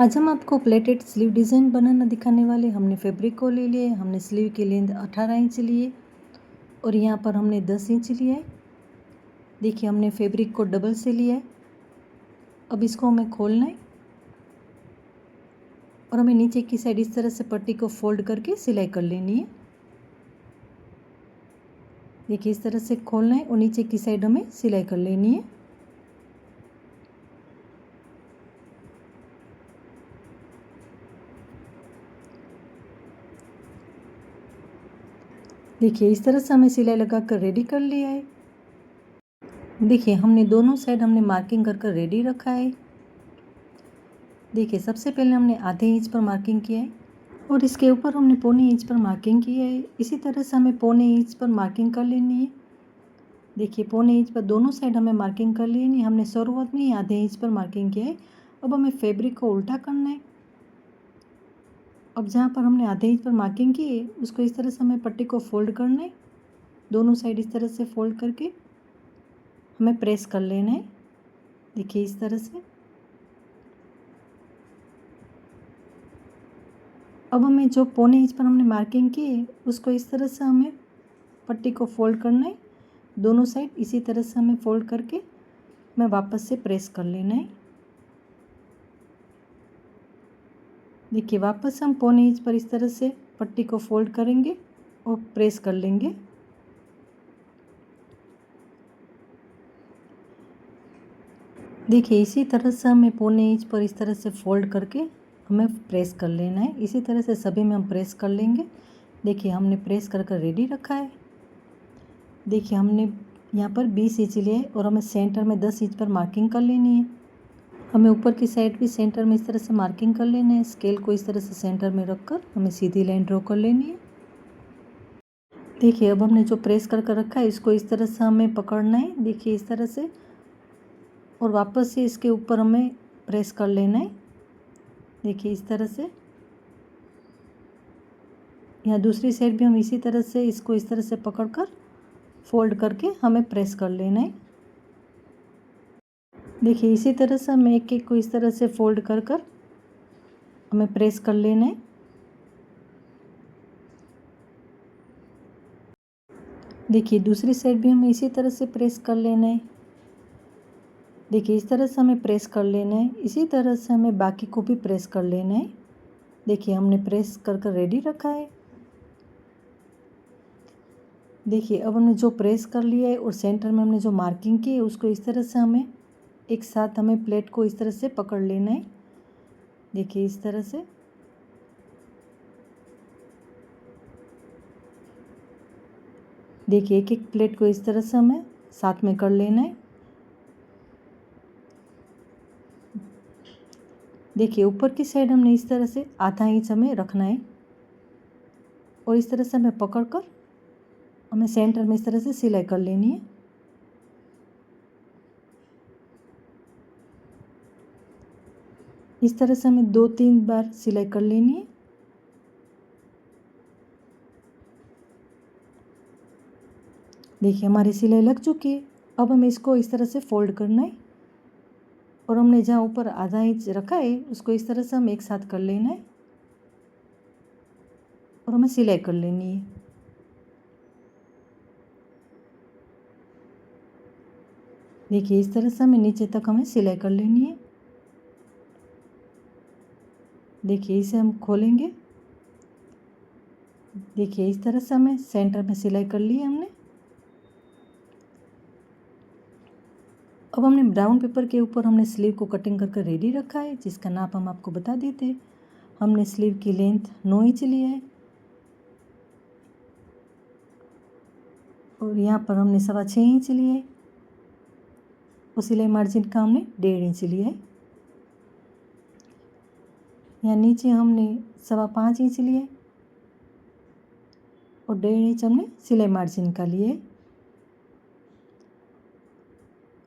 आज हम आपको प्लेटेड स्लीव डिज़ाइन बनाना दिखाने वाले। हमने फैब्रिक को ले लिए, हमने स्लीव की लेंथ 18 इंच लिए और यहाँ पर हमने 10 इंच लिया है। देखिए हमने फैब्रिक को डबल से लिया है। अब इसको हमें खोलना है और हमें नीचे की साइड इस तरह से पट्टी को फोल्ड करके सिलाई कर लेनी है। देखिए इस तरह से खोलना है और नीचे की साइड हमें सिलाई कर लेनी है। देखिए इस तरह से हमें सिलाई लगा कर रेडी कर लिया है। देखिए हमने दोनों साइड हमने मार्किंग कर कर रेडी रखा है। देखिए सबसे पहले हमने आधे इंच पर मार्किंग किया है और इसके ऊपर हमने पौने इंच पर मार्किंग की है। इसी तरह से हमें पौने इंच पर मार्किंग कर लेनी है। देखिए पौने इंच पर दोनों साइड हमें मार्किंग कर लेनी है। हमने शुरुआत में ही आधे इंच पर मार्किंग किया है। अब हमें फैब्रिक को उल्टा करना है। अब जहाँ पर हमने आधे इंच पर मार्किंग की है उसको इस तरह से हमें पट्टी को फोल्ड करना है। दोनों साइड इस तरह से फोल्ड करके हमें प्रेस कर लेना है। देखिए इस तरह से। अब हमें जो पौने इंच पर हमने मार्किंग की है उसको इस तरह से हमें पट्टी को फोल्ड करना है। दोनों साइड इसी तरह से हमें फोल्ड करके हमें वापस से प्रेस कर लेना है। देखिए वापस हम पौने इंच पर इस तरह से पट्टी को फोल्ड करेंगे और प्रेस कर लेंगे। देखिए इसी तरह से हमें पौने इंच पर इस तरह से फोल्ड करके हमें प्रेस कर लेना है। इसी तरह से सभी में हम प्रेस कर लेंगे। देखिए हमने प्रेस कर कर रेडी रखा है। देखिए हमने यहाँ पर 20 इंच लिए और हमें सेंटर में 10 इंच पर मार्किंग कर लेनी है। हमें ऊपर की साइड भी सेंटर में इस तरह से मार्किंग कर लेना है। स्केल को इस तरह से सेंटर में रखकर हमें सीधी लाइन ड्रॉ कर लेनी है। देखिए अब हमने जो प्रेस कर कर रखा है इसको इस तरह से हमें पकड़ना है। देखिए इस तरह से और वापस से इसके ऊपर हमें प्रेस कर लेना है। देखिए इस तरह से। यहाँ दूसरी साइड भी हम इसी तरह से इसको इस तरह से पकड़कर फोल्ड करके हमें प्रेस कर लेना है। देखिए इसी तरह से हमें एक एक को इस तरह से फोल्ड कर कर हमें प्रेस कर लेना है। देखिए दूसरी साइड भी हमें इसी तरह से प्रेस कर लेना है। देखिए इस तरह से हमें प्रेस कर लेना है। इसी तरह से हमें बाकी को भी प्रेस कर लेना है। देखिए हमने प्रेस कर कर रेडी रखा है। देखिए अब हमने जो प्रेस कर लिया है और सेंटर में हमने जो मार्किंग की है उसको इस तरह से हमें एक साथ हमें प्लेट को इस तरह से पकड़ लेना है। देखिए इस तरह से। देखिए एक एक प्लेट को इस तरह से हमें साथ में कर लेना है। देखिए ऊपर की साइड हमने इस तरह से आधा इंच हमें रखना है और इस तरह से हमें पकड़कर हमें सेंटर में इस तरह से सिलाई कर लेनी है। इस तरह से हमें 2-3 बार सिलाई कर लेनी है। देखिए हमारी सिलाई लग चुकी है। अब हमें इसको इस तरह से फोल्ड करना है और हमने जहाँ ऊपर आधा इंच रखा है उसको इस तरह से हम एक साथ कर लेना है और हमें सिलाई कर लेनी है। देखिए इस तरह से हमें नीचे तक हमें सिलाई कर लेनी है। देखिए इसे हम खोलेंगे। देखिए इस तरह से हमें सेंटर में सिलाई कर ली है हमने। अब हमने ब्राउन पेपर के ऊपर हमने स्लीव को कटिंग करके रेडी रखा है, जिसका नाप हम आपको बता देते हैं। हमने स्लीव की लेंथ 9 इंच लिया है और यहाँ पर हमने 6.25 इंच लिया है और सिलाई मार्जिन का हमने 1.5 इंच लिया है। यहाँ नीचे हमने 5.25 इंच लिया है और 1.5 इंच हमने सिलाई मार्जिन का लिया है।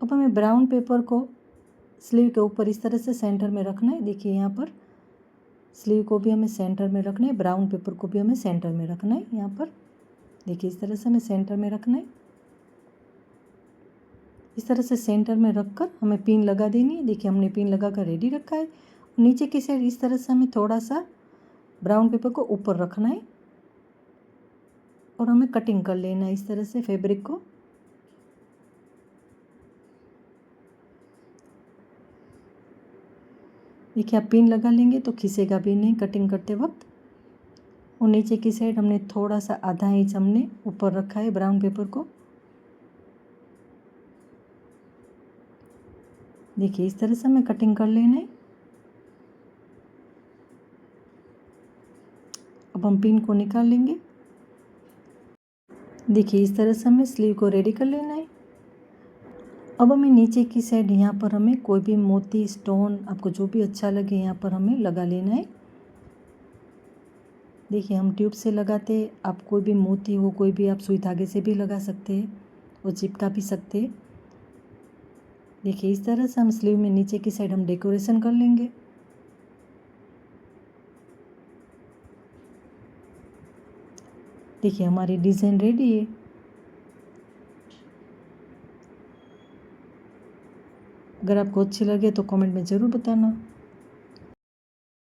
अब हमें ब्राउन पेपर को स्लीव के ऊपर इस तरह से सेंटर में रखना है। देखिए यहाँ पर स्लीव को भी हमें सेंटर में रखना है, ब्राउन पेपर को भी हमें सेंटर में रखना है। यहाँ पर देखिए इस तरह से हमें सेंटर में रखना है। इस तरह से सेंटर में रखकर हमें पिन लगा देनी है। देखिए हमने पिन लगा कर रेडी रखा है नीचे की साइड इस तरह से हमें थोड़ा सा ब्राउन पेपर को ऊपर रखना है और हमें कटिंग कर लेना है इस तरह से फैब्रिक को। देखिए आप पिन लगा लेंगे तो खिसेगा भी नहीं कटिंग करते वक्त। और नीचे की साइड हमने थोड़ा सा आधा इंच हमने ऊपर रखा है ब्राउन पेपर को। देखिए इस तरह से हमें कटिंग कर लेना है। अब हम पिन को निकाल लेंगे। देखिए इस तरह से हमें स्लीव को रेडी कर लेना है। अब हमें नीचे की साइड यहाँ पर हमें कोई भी मोती स्टोन आपको जो भी अच्छा लगे यहाँ पर हमें लगा लेना है। देखिए हम ट्यूब से लगाते, आप कोई भी मोती हो कोई भी आप सुई धागे से भी लगा सकते हैं और चिपका भी सकते हैं। देखिए इस तरह से हम स्लीव में नीचे की साइड हम डेकोरेशन कर लेंगे। देखिए हमारी डिज़ाइन रेडी है। अगर आपको अच्छी लगे तो कमेंट में ज़रूर बताना।